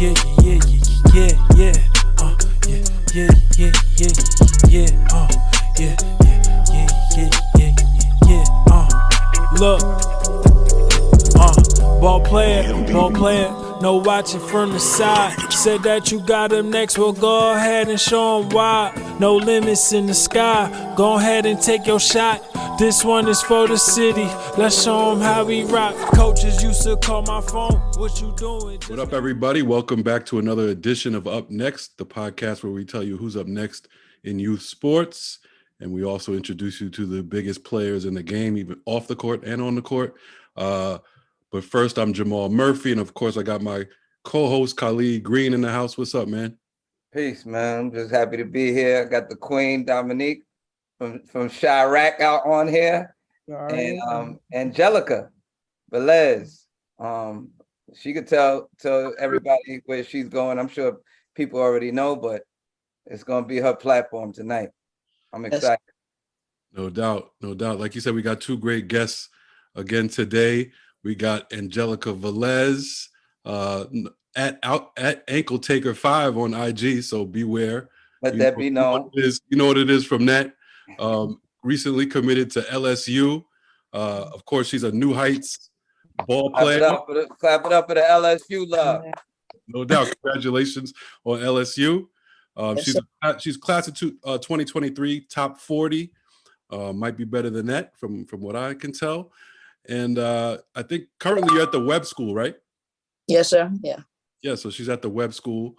yeah, yeah, yeah, yeah, yeah, yeah, yeah, yeah, yeah, yeah, yeah, yeah, yeah, yeah, look, ball player, no watching from the side. Said that you got him next, well go ahead and show him why. No limits in the sky, go ahead and take your shot. This one is for the city, let's show them how we rock. Coaches used to call my phone, what you doing? What up, everybody? Welcome back to another edition of Up Next, the podcast where we tell you who's up next in youth sports. And we also introduce you to the biggest players in the game, even off the court and on the court. But first, I'm Jamal Murphy. And of course, I got my co-host Khalid Green in the house. What's up, man? Peace, man. I'm just happy to be here. I got the queen, Dominique, from Chirac out on here. Right. And Angelica Velez. She could tell everybody where she's going. I'm sure people already know, but it's going to be her platform tonight. I'm excited. No doubt. Like you said, we got two great guests again today. We got Angelica Velez at Ankle Taker 5 on IG, so beware. Let that be known. You know what it is from that. Recently committed to LSU. Of course, she's a New Heights ball player. Clap it up for the LSU love. No doubt. Congratulations on LSU. She's class of 2023, top 40. Might be better than that from what I can tell. And I think currently you're at the Webb School, right? Yes, sir. Yeah. Yeah, so she's at the Webb School,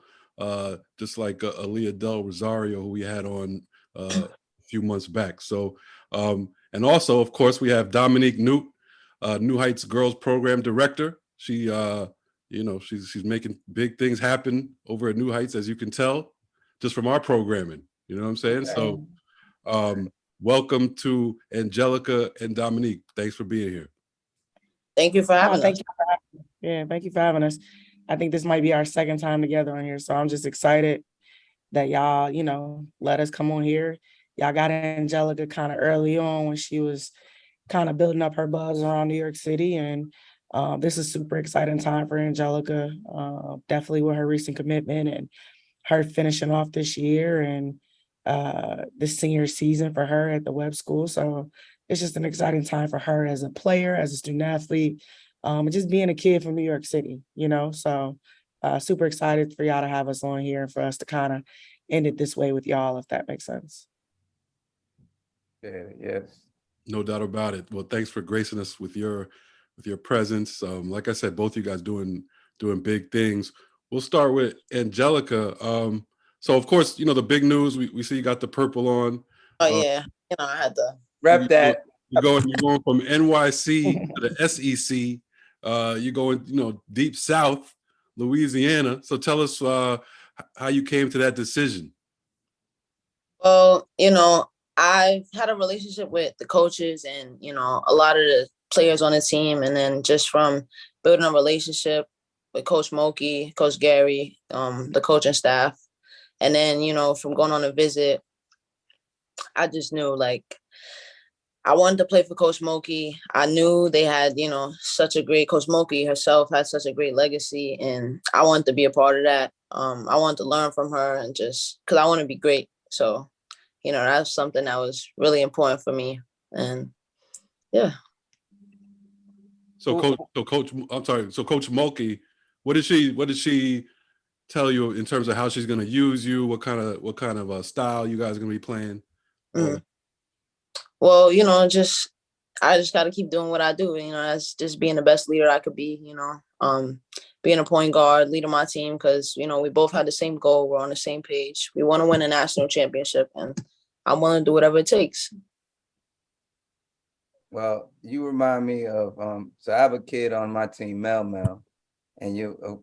just like Aaliyah Del Rosario, who we had on a few months back. So, and also, of course, we have Dominique Nute, New Heights Girls Program Director. She, she's making big things happen over at New Heights, as you can tell, just from our programming. You know what I'm saying? So, welcome to Angelica and Dominique. Thanks for being here. Thank you for having us. Thank you for having us. I think this might be our second time together on here, so I'm just excited that y'all, let us come on here. Y'all got Angelica kind of early on when she was kind of building up her buzz around New York City, and this is super exciting time for Angelica, definitely with her recent commitment and her finishing off this year and this senior season for her at the Webb School. So it's just an exciting time for her as a player, as a student athlete, and just being a kid from New York City, So super excited for y'all to have us on here and for us to kind of end it this way with y'all, if that makes sense. Yeah, yes. No doubt about it. Well, thanks for gracing us with your presence. Like I said, both you guys doing big things. We'll start with Angelica. So of course, the big news, we see you got the purple on. Oh yeah. I had to rep that. You're going from NYC to the SEC. You're going, deep south, Louisiana. So tell us how you came to that decision. Well, I've had a relationship with the coaches and, a lot of the players on the team. And then just from building a relationship with Coach Moki, Coach Gary, the coaching staff. And then, from going on a visit, I just knew, I wanted to play for Coach Moki. I knew they had, such a great Coach Moki herself had such a great legacy, and I wanted to be a part of that. I wanted to learn from her and just because I want to be great. So, that's something that was really important for me. And yeah. So Coach Moki, what did she tell you in terms of how she's going to use you? What kind of style you guys are going to be playing? Well, I just got to keep doing what I do. That's just being the best leader I could be. Being a point guard, leading my team because we both had the same goal. We're on the same page. We want to win a national championship, and I'm willing to do whatever it takes. Well, you remind me of so I have a kid on my team, Mel, and you a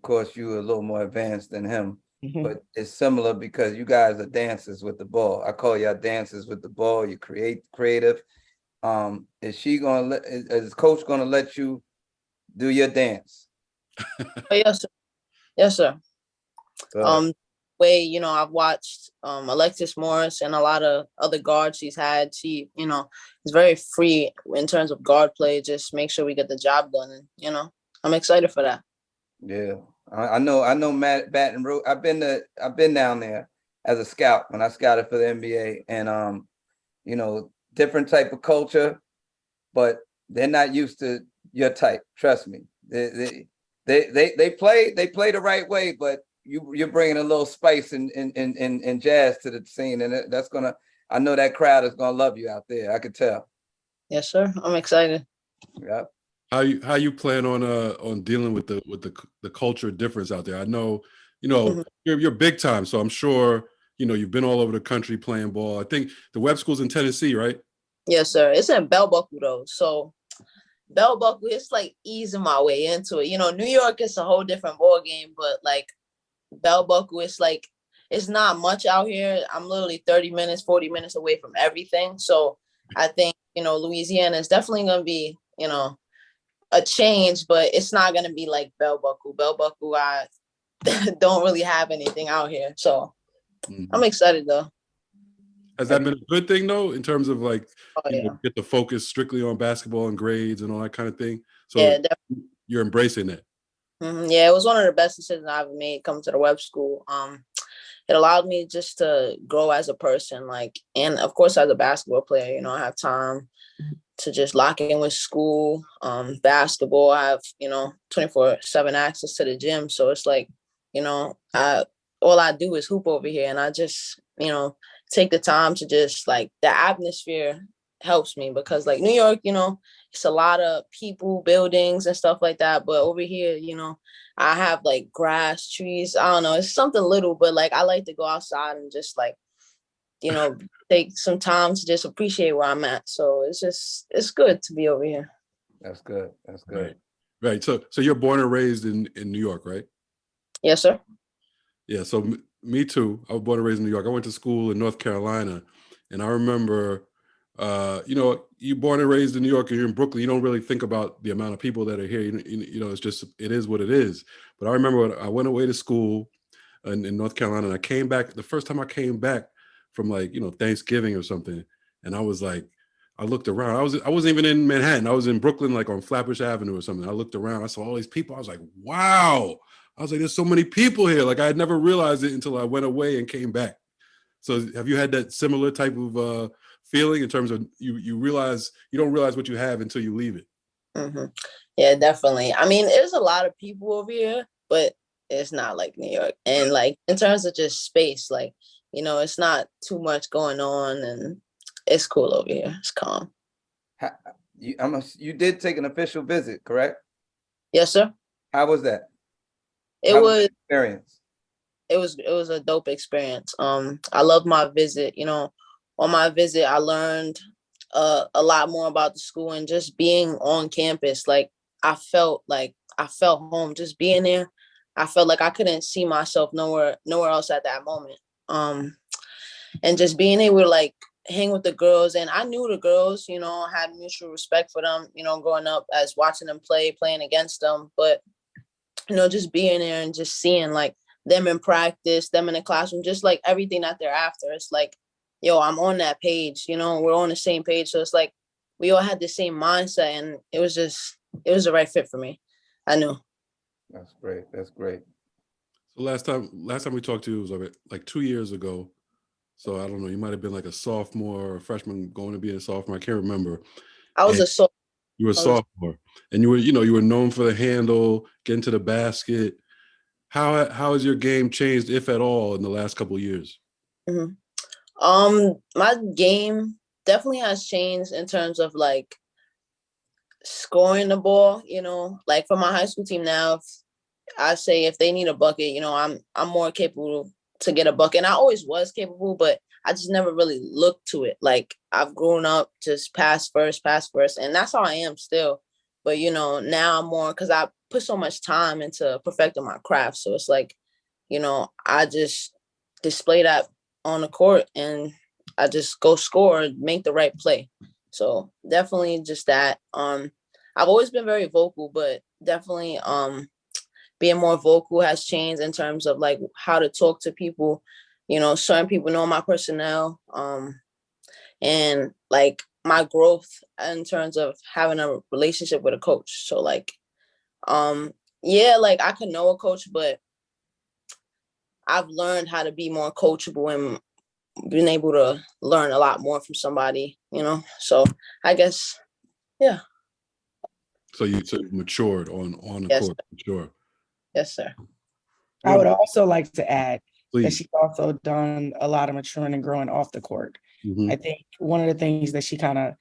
little more advanced than him. Mm-hmm. But it's similar because you guys are dancers with the ball. I call y'all dancers with the ball. You creative. Is Coach gonna let you do your dance? Yes, sir. I've watched Alexis Morris and a lot of other guards she's had. She, is very free in terms of guard play. Just make sure we get the job done. And, I'm excited for that. Yeah, I know Matt Baton Rouge. I've been down there as a scout when I scouted for the NBA, and you know, different type of culture, but they're not used to your type. Trust me. They play the right way, but you're bringing a little spice and jazz to the scene, and that's gonna. I know that crowd is gonna love you out there. I could tell. Yes, sir. I'm excited. Yep. How you plan on dealing with the culture difference out there? I know, you know, Mhm. you're big time, so I'm sure, you know, you've been all over the country playing ball. I think the web school's in Tennessee, right? Yes, sir. It's in Bell Buckle though. So Bell Buckle, it's like easing my way into it. You know, New York is a whole different ball game, but like Bell Buckle, it's like it's not much out here. I'm literally 30 minutes, 40 minutes away from everything. So I think, you know, Louisiana is definitely gonna be, you know, a change, but it's not gonna be like Bell Buckle. Bell Buckle, I don't really have anything out here. So I'm excited though. Has that been a good thing though, in terms of like, Oh you know, yeah. get the focus strictly on basketball and grades and all that kind of thing? So Yeah, you're embracing that. yeah, it was one of the best decisions I've ever made coming to the web school. It allowed me just to grow as a person, like, and of course as a basketball player, you know, I have time to just lock in with school, basketball. I have, you know, 24/7 access to the gym. So it's like, you know, all I do is hoop over here, and I just, you know, take the time to just like the atmosphere helps me because like New York, you know, it's a lot of people, buildings and stuff like that. But over here, you know, I have like grass, trees. I don't know. It's something little, but like I like to go outside and just like, you know, take some time to just appreciate where I'm at. So it's good to be over here. That's good. That's good. Right. So you're born and raised in New York, right? Yes, sir. Yeah. So me too. I was born and raised in New York. I went to school in North Carolina, and I remember, you know, you born and raised in New York, and you're in Brooklyn. You don't really think about the amount of people that are here. You know, it's just it is what it is. But I remember when I went away to school in North Carolina, and I came back. The first time I came back from, like, you know, Thanksgiving or something, and I was like, I looked around. I wasn't even in Manhattan. I was in Brooklyn, like on Flatbush Avenue or something. I looked around. I saw all these people. I was like, wow. I was like, there's so many people here. Like, I had never realized it until I went away and came back. So have you had that similar type of feeling in terms of you realize you don't realize what you have until you leave it? Mm-hmm. Yeah, definitely. I mean, there's a lot of people over here, but it's not like New York. And like in terms of just space, like, you know, it's not too much going on, and it's cool over here. It's calm. You did take an official visit, correct? Yes, sir. How was that? It How was was the experience? it was a dope experience. I loved my visit. You know, on my visit, I learned a lot more about the school and just being on campus. Like I felt home just being there. I felt like I couldn't see myself nowhere else at that moment. And just being able to like hang with the girls, and I knew the girls, you know, had mutual respect for them, you know, growing up as watching them playing against them. But you know, just being there and just seeing like them in practice, them in the classroom, just like everything that they're after. It's like, yo, I'm on that page, you know, we're on the same page. So it's like we all had the same mindset, and it was the right fit for me. I knew. That's great. That's great. So last time we talked to you was like 2 years ago. So I don't know, you might have been like a sophomore or a freshman going to be a sophomore. I can't remember. I was And a so you were a sophomore, and you were known for the handle, getting to the basket. How has your game changed, if at all, in the last couple of years? mm-hmm. My game definitely has changed in terms of like scoring the ball, you know, like for my high school team now, I say if they need a bucket, you know, I'm more capable to get a bucket. And I always was capable, but I just never really looked to it. Like I've grown up just pass first, and that's how I am still. But you know, now I'm more because I put so much time into perfecting my craft. So it's like, you know, I just display that on the court, and I just go score, make the right play. So definitely just that. I've always been very vocal, but definitely being more vocal has changed in terms of like how to talk to people. You know, certain people know my personnel, and like my growth in terms of having a relationship with a coach. So like Yeah, like I could know a coach, but I've learned how to be more coachable and been able to learn a lot more from somebody, you know? So I guess, yeah. So you matured on the Yes, court, for sure. yes, sir. I would also like to add that Please. she's also done a lot of maturing and growing off the court. Mhm. I think one of the things that she kind of,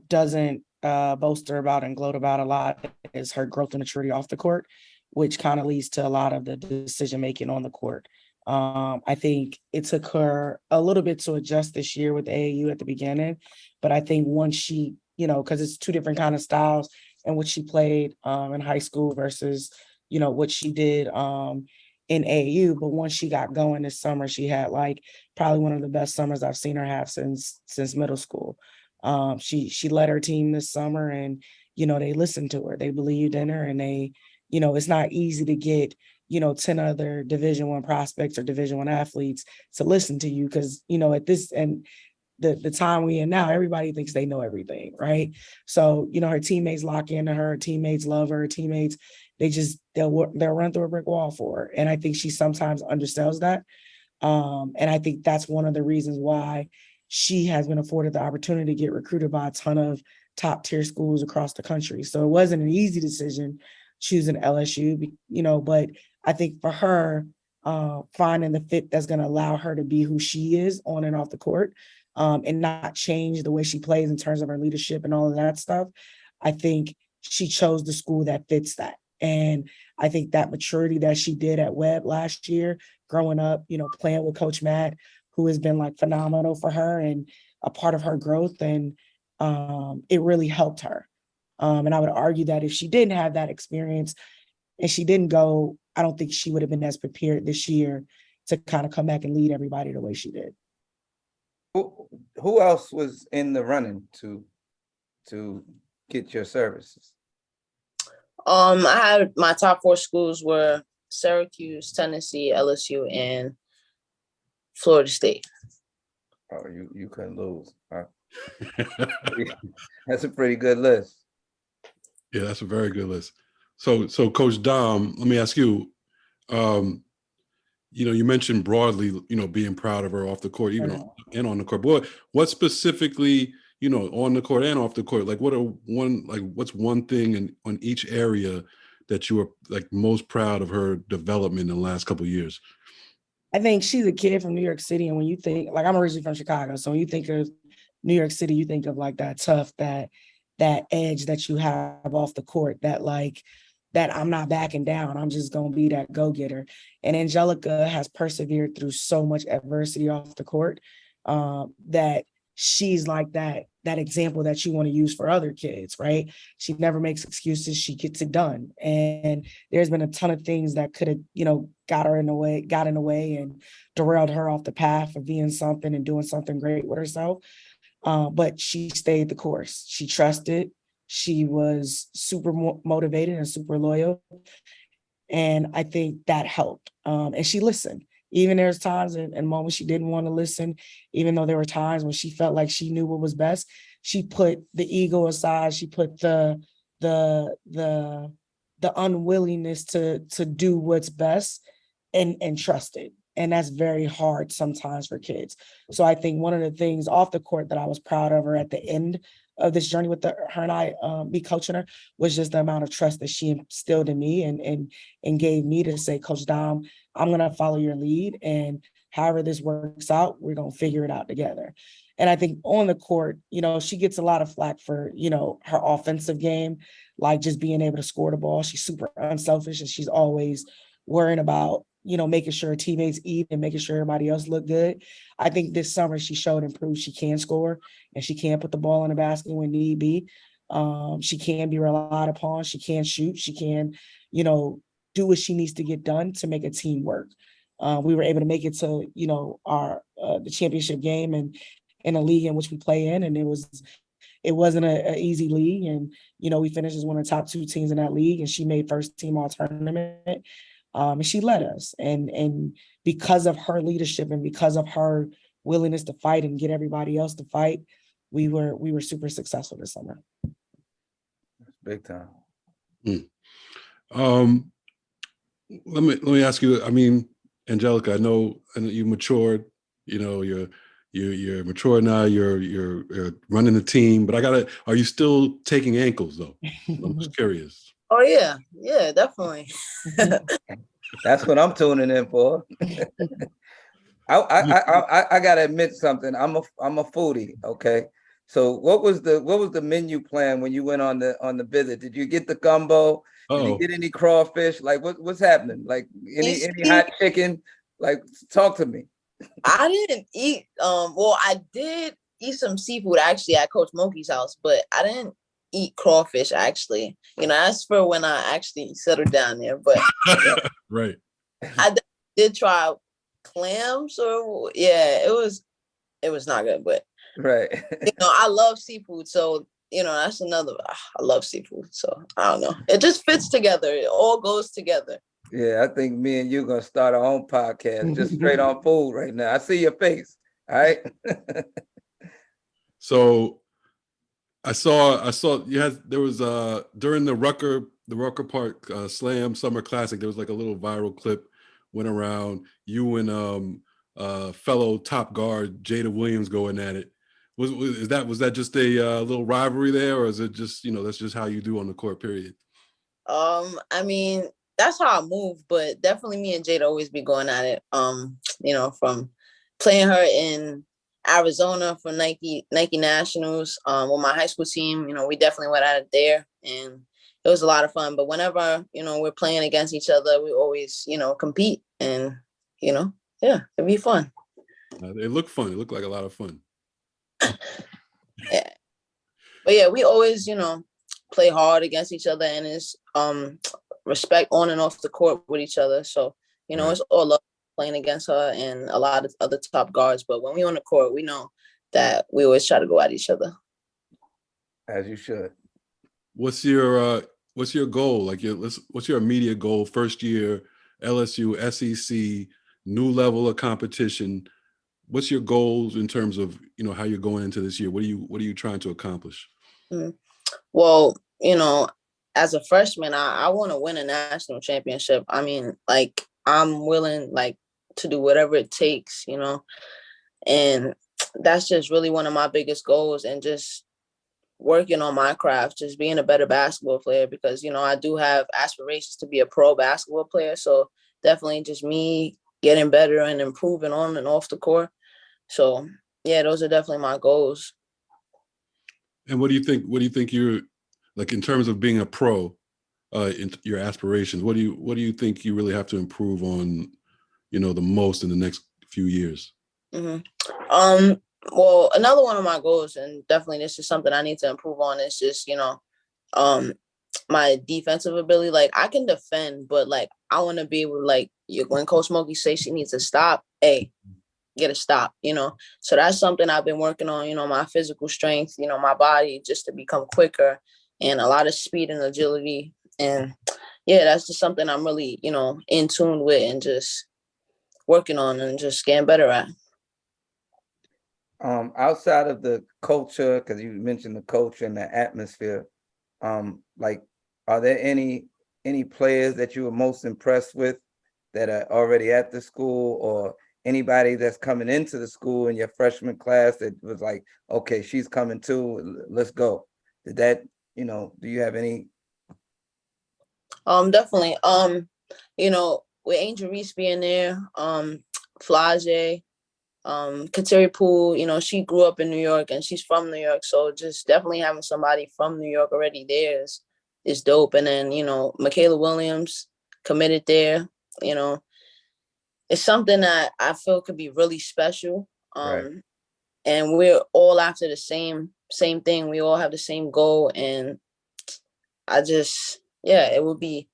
doesn't boast about and gloat about a lot is her growth and maturity off the court, which kind of leads to a lot of the decision making on the court. I think it took her a little bit to adjust this year with AAU at the beginning, but I think once she, because it's two different kind of styles and what she played in high school versus, what she did in AAU. But once she got going this summer, she had like probably one of the best summers I've seen her have since middle school. She led her team this summer, and they listened to her, they believed in her, and they, it's not easy to get 10 other Division I prospects or Division I athletes to listen to you, because at this and the time we in now, everybody thinks they know everything, right? So her teammates lock into her teammates love her teammates, they'll run through a brick wall for her, and I think she sometimes undersells that. And I think that's one of the reasons why she has been afforded the opportunity to get recruited by a ton of top tier schools across the country. So it wasn't an easy decision choosing LSU, but I think for her, finding the fit that's going to allow her to be who she is on and off the court, and not change the way she plays in terms of her leadership and all of that stuff, I think she chose the school that fits that. And I think that maturity that she did at Webb last year, growing up, playing with Coach Matt, who has been like phenomenal for her and a part of her growth. And it really helped her. And I would argue that if she didn't have that experience and she didn't go, I don't think she would have been as prepared this year to kind of come back and lead everybody the way she did. Who else was in the running to get your services? I had my top 4 schools were Syracuse, Tennessee, LSU, and Florida State. Oh, you couldn't lose, huh? That's a pretty good list. Yeah, that's a very good list. So Coach Dom, let me ask you, you mentioned broadly, being proud of her off the court, even on the court. But what specifically, on the court and off the court, like what's one thing on each area that you were like most proud of her development in the last couple of years? I think she's a kid from New York City. And when you think, like, I'm originally from Chicago. So when you think of New York City, you think of like that tough, that edge that you have off the court, that I'm not backing down. I'm just going to be that go-getter. And Angelica has persevered through so much adversity off the court, that she's like that example that you want to use for other kids, right? She never makes excuses. She gets it done. And there's been a ton of things that could have, got in the way and derailed her off the path of being something and doing something great with herself. But she stayed the course. She trusted. She was super motivated and super loyal. And I think that helped. And she listened. Even there's times and moments she didn't want to listen, even though there were times when she felt like she knew what was best. She put the ego aside. She put the unwillingness to do what's best and trust it. And that's very hard sometimes for kids. So I think one of the things off the court that I was proud of her at the end of this journey with her and I be coaching her was just the amount of trust that she instilled in me and gave me to say, Coach Dom, I'm going to follow your lead, and however this works out, we're going to figure it out together. And I think on the court, she gets a lot of flack for, her offensive game, like just being able to score the ball. She's super unselfish and she's always worrying about, making sure her teammates eat and making sure everybody else look good. I think this summer she showed and proved she can score and she can put the ball in the basket when need be. She can be relied upon. She can shoot. She can, do what she needs to get done to make a team work. We were able to make it to, our the championship game and in a league in which we play in, and it wasn't an easy league. And, we finished as one of the top 2 teams in that league, and she made first team all tournament. And she led us. And because of her leadership and because of her willingness to fight and get everybody else to fight, we were super successful this summer. Big time. Let me ask you. I mean, Angelica, I know you matured. You know, you're mature now. You're running the team. But are you still taking ankles though? I'm just curious. Oh yeah, yeah, definitely. That's what I'm tuning in for. I gotta admit something. I'm a foodie. Okay. So what was the menu plan when you went on the visit? Did you get the gumbo? Did you get any crawfish? Like what's happening? Like any hot chicken? Like talk to me. I didn't eat. Well, I did eat some seafood actually at Coach Monkey's house, but I didn't eat crawfish actually. You know, that's for when I actually settled down there. But Right. I did try clams, or yeah, it was not good, but right. You know, I love seafood, so you know that's another. I love seafood, so I don't know. It just fits together. It all goes together. Yeah, I think me and you gonna start our own podcast just straight on food right now. I see your face. All right. So I saw there was during the Rucker Park Slam Summer Classic, there was like a little viral clip went around, you and fellow top guard Jada Williams going at it. Was that just a little rivalry there, or is it just, you know, that's just how you do on the court, period? I mean, that's how I move, but definitely me and Jada always be going at it. You know, from playing her in Arizona for Nike Nationals with my high school team, you know, we definitely went at it there, and it was a lot of fun. But whenever, you know, we're playing against each other, we always, you know, compete, and you know, yeah, it'd be fun. It looked fun. It looked like a lot of fun. Yeah, but yeah, we always, you know, play hard against each other, and it's respect on and off the court with each other. So you know, It's all love playing against her and a lot of other top guards. But when we on the court, we know that we always try to go at each other. As you should. What's your goal? Like what's your immediate goal? First year, LSU, SEC, new level of competition. What's your goals in terms of, you know, how you're going into this year? What are you trying to accomplish? Mm-hmm. Well, you know, as a freshman, I want to win a national championship. I mean, like I'm willing like to do whatever it takes, you know, and that's just really one of my biggest goals, and just working on my craft, just being a better basketball player, because, you know, I do have aspirations to be a pro basketball player. So definitely just me getting better and improving on and off the court. So yeah, those are definitely my goals. And what do you think you're like in terms of being a pro, in your aspirations? What do you think you really have to improve on, you know, the most in the next few years? Mm-hmm. Well, another one of my goals, and definitely this is something I need to improve on, is just, you know, my defensive ability. Like I can defend, but like I want to be able to, like, when Coach Smokey says she needs to stop, hey, get a stop, you know. So that's something I've been working on, you know, my physical strength, you know, my body, just to become quicker, and a lot of speed and agility. And yeah, that's just something I'm really, you know, in tune with and just working on and just getting better at. Outside of the culture, because you mentioned the culture and the atmosphere, like, are there any players that you were most impressed with that are already at the school, or anybody that's coming into the school in your freshman class that was like, okay, she's coming too, let's go? Did that, you know, do you have any? Definitely. You know, with Angel Reese being there, Flage, Kateri Poole, you know, she grew up in New York and she's from New York. So just definitely having somebody from New York already there is dope. And then, you know, Michaela Williams committed there, you know, it's something that I feel could be really special. Right. And we're all after the same thing. We all have the same goal. And it would be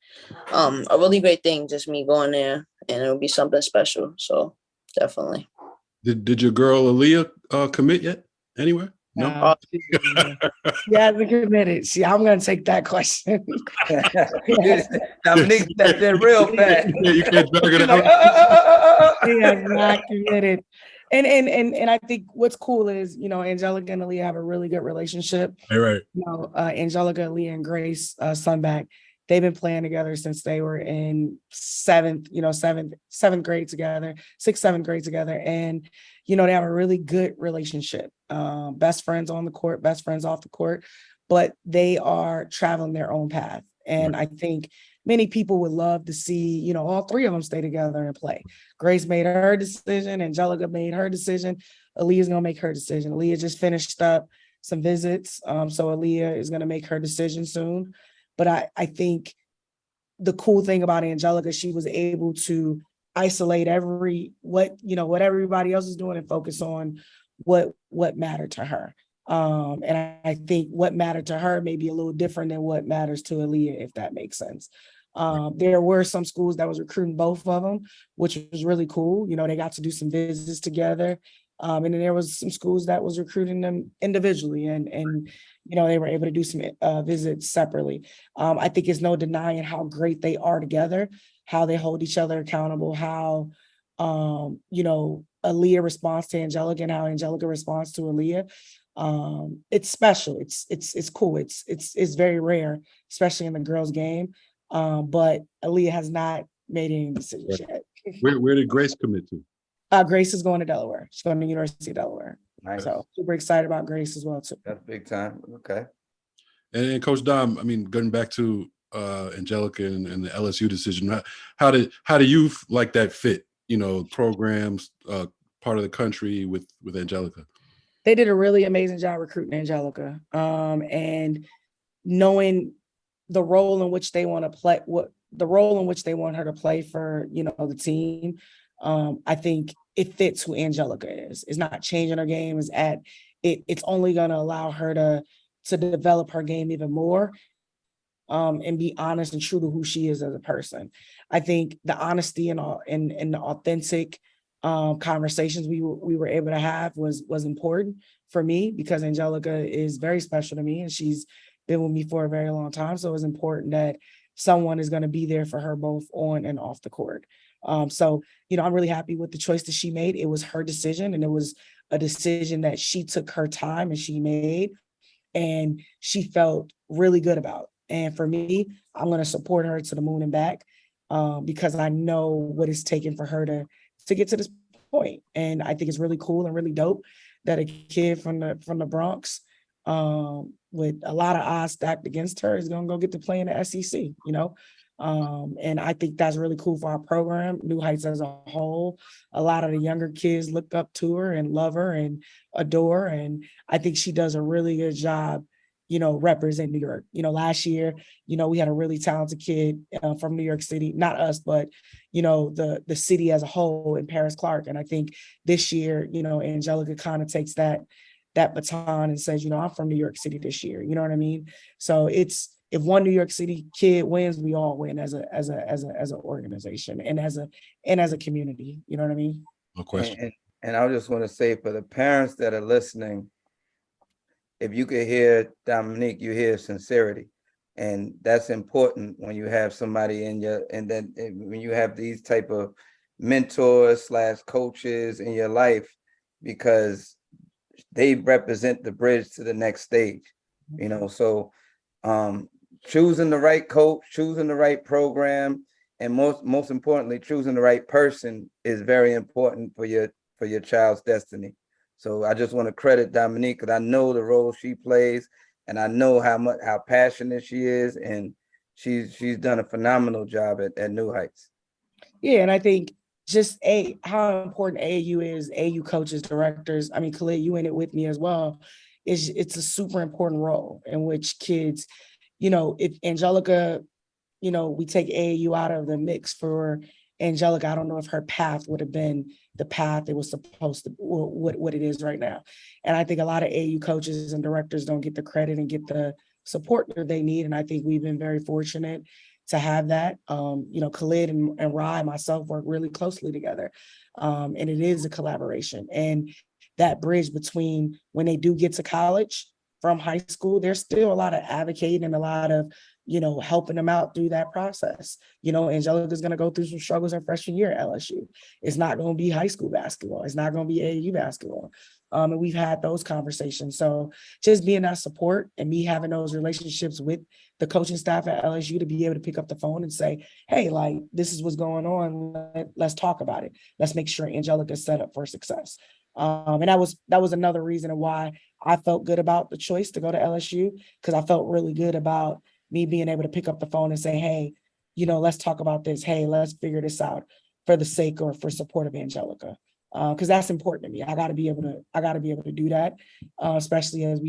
a really great thing, just me going there, and it would be something special. So definitely. Did your girl Aaliyah commit yet anywhere? No. She hasn't committed. I'm gonna take that question. Dominique stepped in real fast. You can't drag it out. She has not committed. And I think what's cool is, you know, Angelica and Aaliyah have a really good relationship. Right. You know, Angelica, Aaliyah, and Grace Sunback, they've been playing together since they were in seventh grade together, sixth, seventh grade together. And, they have a really good relationship. Best friends on the court, best friends off the court, but they are traveling their own path. And I think many people would love to see, all three of them stay together and play. Grace made her decision. Angelica made her decision. Aaliyah's going to make her decision. Aaliyah just finished up some visits. So Aaliyah is going to make her decision soon. But I think the cool thing about Angelica, she was able to isolate what everybody else is doing and focus on what mattered to her. And I think what mattered to her may be a little different than what matters to Aaliyah, if that makes sense. There were some schools that was recruiting both of them, which was really cool. They got to do some visits together. And then there was some schools that was recruiting them individually and they were able to do some visits separately. I think it's no denying how great they are together, how they hold each other accountable, how, Aaliyah responds to Angelica and how Angelica responds to Aaliyah. It's special. It's cool. It's very rare, especially in the girls' game. But Aaliyah has not made any decisions yet. Where did Grace commit to? Grace is going to Delaware. She's going to the University of Delaware. Nice. So super excited about Grace as well too. That's big time. Okay. And Coach Dom, I mean, going back to Angelica and the LSU decision, how do you like that fit? Programs, part of the country with Angelica. They did a really amazing job recruiting Angelica, and knowing the role in which they want to play, the role in which they want her to play for the team. I think it fits who Angelica is. It's not changing her game. It's only going to allow her to develop her game even more, and be honest and true to who she is as a person. I think the honesty and the authentic conversations we were able to have was important for me, because Angelica is very special to me and she's been with me for a very long time. So it's important that someone is going to be there for her both on and off the court. So I'm really happy with the choice that she made. It was her decision, and it was a decision that she took her time and she made, and she felt really good about. And for me, I'm going to support her to the moon and back, because I know what it's taken for her to get to this point. And I think it's really cool and really dope that a kid from the Bronx, with a lot of odds stacked against her, is going to go get to play in the SEC, and I think that's really cool for our program, New Heights as a whole. A lot of the younger kids look up to her and love her and adore, and I think she does a really good job, represent New York. Last year, we had a really talented kid from New York City, not us, but, the city as a whole, in Paris Clark. And I think this year, Angelica kind of takes that baton and says, I'm from New York City this year. You know what I mean? So if one New York City kid wins, we all win as an organization and as a community. You know what I mean? No question. And I just want to say, for the parents that are listening, if you could hear Dominique, you hear sincerity. And that's important when you have somebody when you have these type of mentors / coaches in your life, because they represent the bridge to the next stage, so choosing the right coach, choosing the right program, and most importantly, choosing the right person is very important for your child's destiny. So I just want to credit Dominique, because I know the role she plays, and I know how passionate she is, and she's done a phenomenal job at New Heights. Yeah, and I think just how important AAU is, AAU coaches, directors. I mean, Khalid, you in it with me as well. It's a super important role in which kids, if Angelica, we take AAU out of the mix for Angelica, I don't know if her path would have been the path it was supposed to, or what it is right now. And I think a lot of AAU coaches and directors don't get the credit and get the support that they need. And I think we've been very fortunate to have that. Khalid and Rye and myself work really closely together. And it is a collaboration. And that bridge between when they do get to college from high school, there's still a lot of advocating and a lot of, helping them out through that process. Angelica's going to go through some struggles her freshman year at LSU. It's not going to be high school basketball. It's not going to be AAU basketball. And we've had those conversations. So just being that support and me having those relationships with the coaching staff at LSU to be able to pick up the phone and say, hey, like, this is what's going on. Let's talk about it. Let's make sure Angelica's set up for success. And that was another reason why I felt good about the choice to go to LSU, because I felt really good about me being able to pick up the phone and say, hey, let's talk about this. Hey, let's figure this out for the sake or for support of Angelica. Because that's important to me. I got to be able to do that, especially as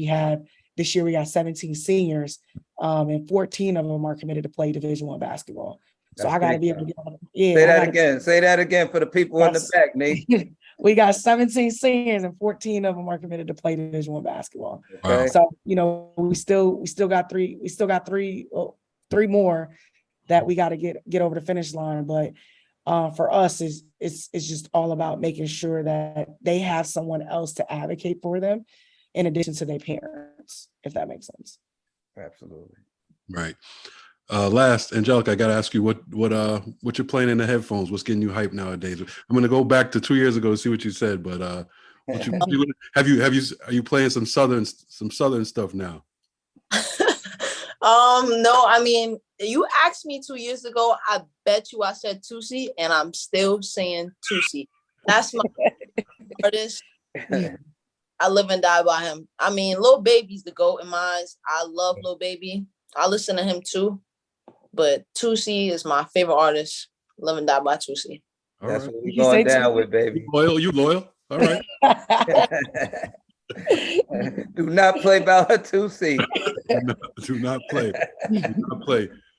this year we got 17 seniors, and 14 of them are committed to play Division I basketball. So I got to be able to Say that again for the people in the back, Nate. We got 17 seniors and 14 of them are committed to play Division I basketball. Okay. So we still got three more that we got to get over the finish line. But for us, it's just all about making sure that they have someone else to advocate for them in addition to their parents, if that makes sense. Absolutely. Right. Last, Angelica, I got to ask you what you're playing in the headphones. What's getting you hyped nowadays? I'm going to go back to 2 years ago to see what you said, but are you playing some southern stuff now? No, I mean, you asked me 2 years ago, I bet you I said Tusi, and I'm still saying Tusi. That's my artist. I live and die by him. I mean, Lil Baby's the GOAT in my eyes. I love Lil Baby. I listen to him too. But Tusi is my favorite artist. Live and die by Tusi. That's what we're going down with, baby. You loyal? All right. Do not play about her Tusi. Do not play.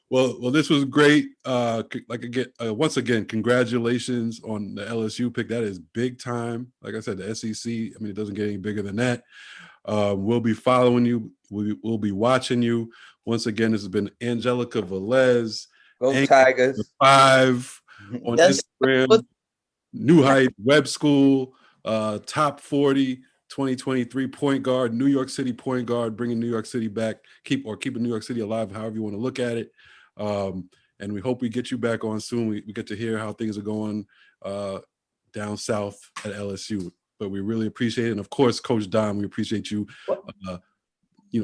Well, this was great. Once again, congratulations on the LSU pick. That is big time. Like I said, the SEC. I mean, it doesn't get any bigger than that. We'll be following you. We'll be watching you. Once again, this has been Angelica Velez. Go Tigers. 5 on Instagram. New Height Web School. Top 40 2023 point guard, New York City point guard, bringing New York City back, keeping New York City alive, however you want to look at it. And we hope we get you back on soon. We get to hear how things are going down south at LSU. But we really appreciate it. And of course, Coach Dom, we appreciate you,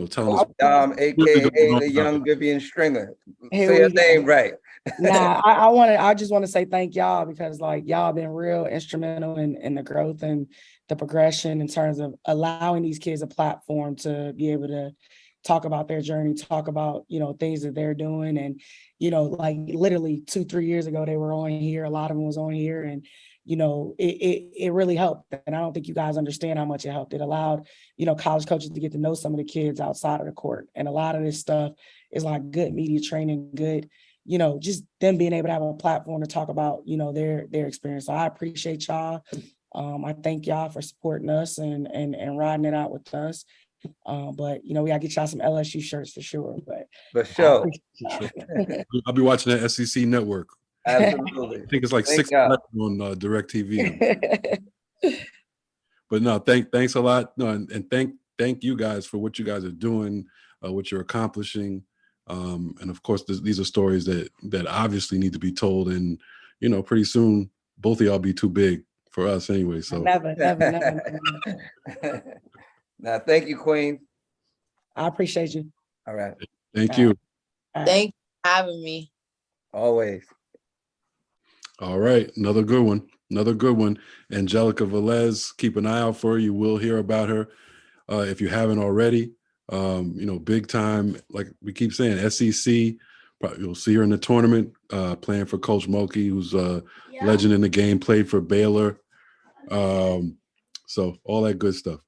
telling us. Dom, aka the young Vivian Stringer. Say her name right. Nah, I just want to say thank y'all, because y'all been real instrumental in the growth and the progression in terms of allowing these kids a platform to be able to talk about their journey, talk about, things that they're doing. And, literally 2-3 years ago, they were on here. A lot of them was on here, and, it really helped. And I don't think you guys understand how much it helped. It allowed, college coaches to get to know some of the kids outside of the court. And a lot of this stuff is good media training, good, just them being able to have a platform to talk about, their experience. So I appreciate y'all. I thank y'all for supporting us and riding it out with us. But we gotta get y'all some LSU shirts for sure. But for sure. I'll be watching that SEC network. Absolutely. I think it's like 6 on DirecTV. But no, thanks a lot. No, and thank you guys for what you guys are doing, what you're accomplishing. And of course, these are stories that obviously need to be told. And pretty soon, both of y'all be too big for us anyway. So never. Now, thank you, Queen. I appreciate you. All right. Thank you. Thank you for having me. Always. All right. Another good one. Angelica Velez, keep an eye out for her. You will hear about her if you haven't already. Big time, like we keep saying, SEC. You'll see her in the tournament playing for Coach Mulkey, who's a legend in the game, played for Baylor. So all that good stuff.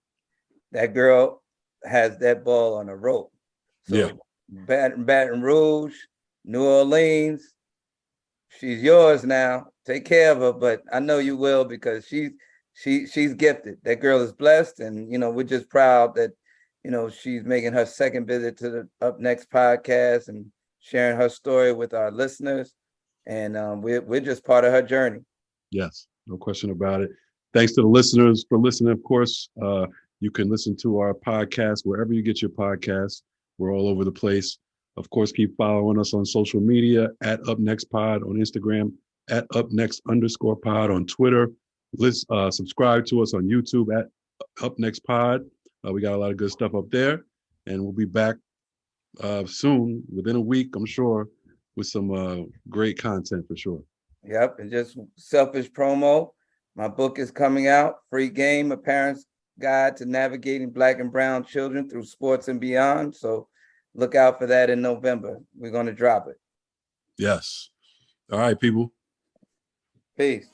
That girl has that ball on a rope. So yeah. Baton Rouge, New Orleans, she's yours now. Take care of her, but I know you will, because she's gifted. That girl is blessed, and we're just proud that she's making her second visit to the Up Next podcast and sharing her story with our listeners. And we're just part of her journey. Yes, no question about it. Thanks to the listeners for listening. Of course, you can listen to our podcast wherever you get your podcasts. We're all over the place. Of course, keep following us on social media at Up Next Pod on Instagram, at @upnext_pod on Twitter. Subscribe to us on YouTube at Up Next Pod. We got a lot of good stuff up there, and we'll be back soon, within a week, I'm sure, with some great content for sure. Yep, and just selfish promo. My book is coming out, Free Game, A Parent's Guide to Navigating Black and Brown Children Through Sports and Beyond. So look out for that in November. We're going to drop it. Yes. All right, people. Peace.